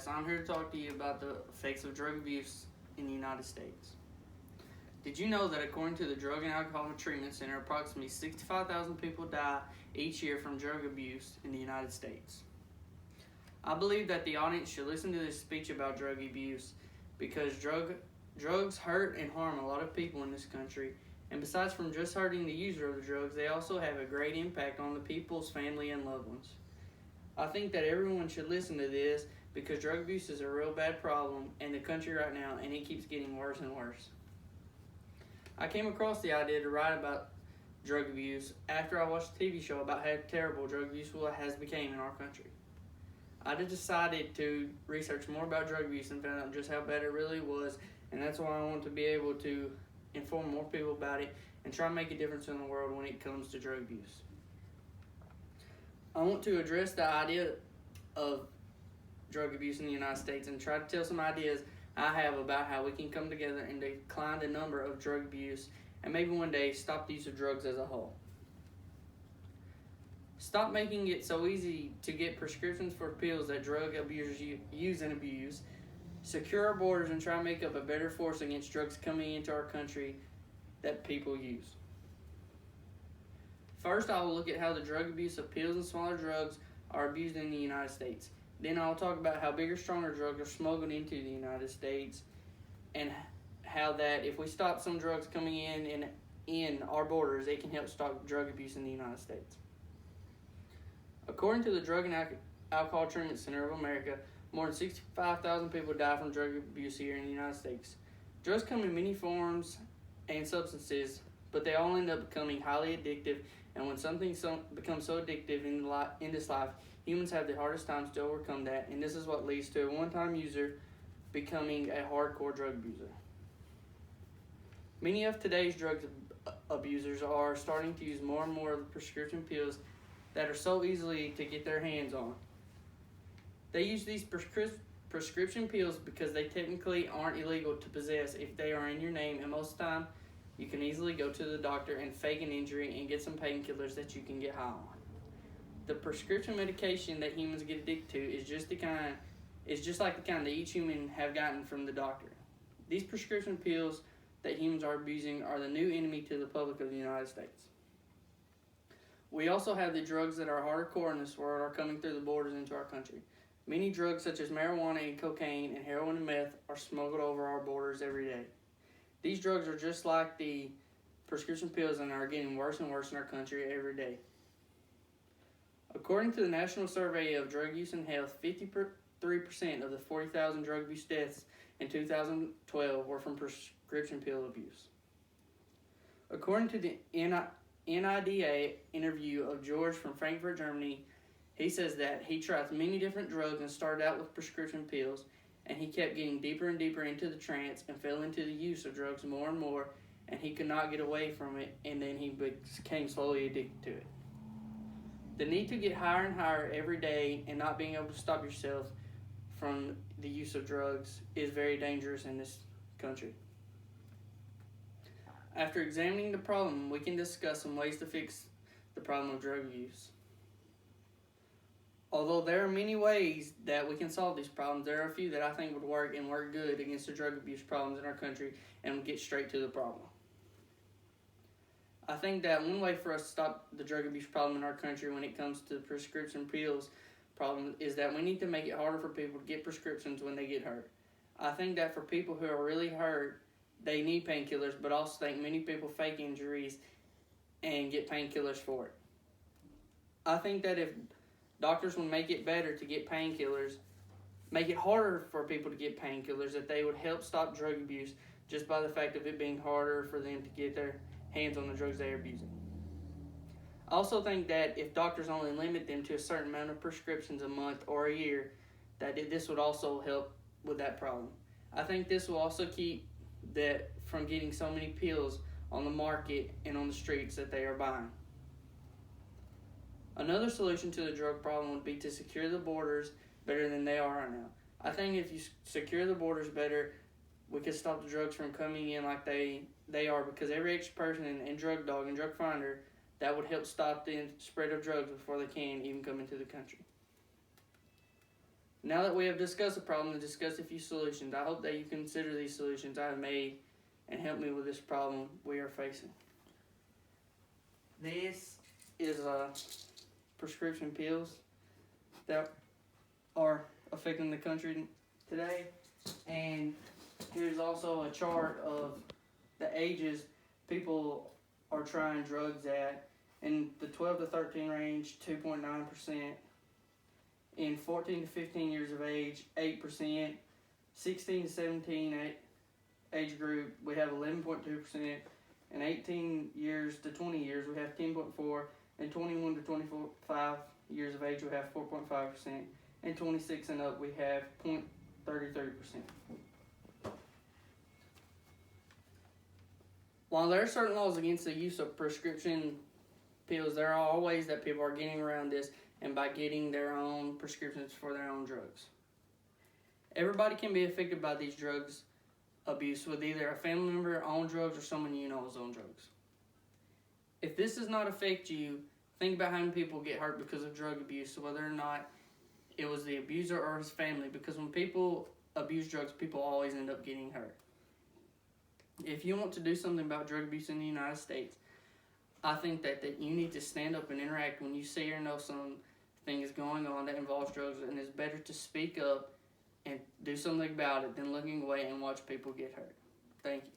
Alex. I'm here to talk to you about the effects of drug abuse in the United States. Did you know that according to the Drug and Alcohol Treatment Center, approximately 65,000 people die each year from drug abuse in the United States? I believe that the audience should listen to this speech about drug abuse because drugs hurt and harm a lot of people in this country, and besides from just hurting the user of the drugs, they also have a great impact on the people's family and loved ones. I think that everyone should listen to this because drug abuse is a real bad problem in the country right now, and it keeps getting worse and worse. I came across the idea to write about drug abuse after I watched a TV show about how terrible drug abuse has become in our country. I decided to research more about drug abuse and found out just how bad it really was, and that's why I want to be able to inform more people about it and try to make a difference in the world when it comes to drug abuse. I want to address the idea of drug abuse in the United States and try to tell some ideas I have about how we can come together and decline the number of drug abuse and maybe one day stop the use of drugs as a whole. Stop making it so easy to get prescriptions for pills that drug abusers use and abuse. Secure our borders and try to make up a better force against drugs coming into our country that people use. First, I will look at how the drug abuse of pills and smaller drugs are abused in the United States. Then I'll talk about how bigger, stronger drugs are smuggled into the United States and how that if we stop some drugs coming in our borders, it can help stop drug abuse in the United States. According to the Drug and Alcohol Treatment Center of America, more than 65,000 people die from drug abuse here in the United States. Drugs come in many forms and substances, but they all end up becoming highly addictive, and when something becomes so addictive in this life, humans have the hardest times to overcome that, and this is what leads to a one-time user becoming a hardcore drug abuser. Many of today's drug abusers are starting to use more and more of the prescription pills that are so easily to get their hands on. They use these prescription pills because they technically aren't illegal to possess if they are in your name, and most of the time you can easily go to the doctor and fake an injury and get some painkillers that you can get high on. The prescription medication that humans get addicted to is just like the kind that each human have gotten from the doctor. These prescription pills that humans are abusing are the new enemy to the public of the United States. We also have the drugs that are hardcore in this world are coming through the borders into our country. Many drugs such as marijuana and cocaine and heroin and meth are smuggled over our borders every day. These drugs are just like the prescription pills and are getting worse and worse in our country every day. According to the National Survey of Drug Use and Health, 53% of the 40,000 drug abuse deaths in 2012 were from prescription pill abuse. According to the NIDA interview of George from Frankfurt, Germany, he says that he tried many different drugs and started out with prescription pills, and he kept getting deeper and deeper into the trance and fell into the use of drugs more and more, and he could not get away from it, and then he became slowly addicted to it. The need to get higher and higher every day and not being able to stop yourself from the use of drugs is very dangerous in this country. After examining the problem, we can discuss some ways to fix the problem of drug use. Although there are many ways that we can solve these problems, there are a few that I think would work and work good against the drug abuse problems in our country and get straight to the problem. I think that one way for us to stop the drug abuse problem in our country when it comes to prescription pills problem is that we need to make it harder for people to get prescriptions when they get hurt. I think that for people who are really hurt, they need painkillers, but also think many people fake injuries and get painkillers for it. I think that if doctors would make it better to get painkillers, make it harder for people to get painkillers, that they would help stop drug abuse just by the fact of it being harder for them to get their hands on the drugs they are abusing. I also think that if doctors only limit them to a certain amount of prescriptions a month or a year, that this would also help with that problem. I think this will also keep that from getting so many pills on the market and on the streets that they are buying. Another solution to the drug problem would be to secure the borders better than they are right now. I think if you secure the borders better, we could stop the drugs from coming in like they are, because every extra person in drug dog and drug finder, that would help stop the spread of drugs before they can even come into the country. Now that we have discussed the problem and discussed a few solutions, I hope that you consider these solutions I have made and help me with this problem we are facing. This is prescription pills that are affecting the country today, and here's also a chart of the ages people are trying drugs at. In the 12 to 13 range, 2.9%. In 14 to 15 years of age, 8%. 16 to 17 age group, we have 11.2%. And 18 years to 20 years, we have 10.4%. And 21 to 25 years of age, we have 4.5%. And 26 and up, we have 0.33%. While there are certain laws against the use of prescription pills, there are all ways that people are getting around this, and by getting their own prescriptions for their own drugs. Everybody can be affected by these drugs abuse with either a family member on drugs or someone you know is on drugs. If this does not affect you, think about how many people get hurt because of drug abuse, whether or not it was the abuser or his family, because when people abuse drugs, people always end up getting hurt. If you want to do something about drug abuse in the United States, I think that you need to stand up and interact when you see or know something is going on that involves drugs, and it's better to speak up and do something about it than looking away and watch people get hurt. Thank you.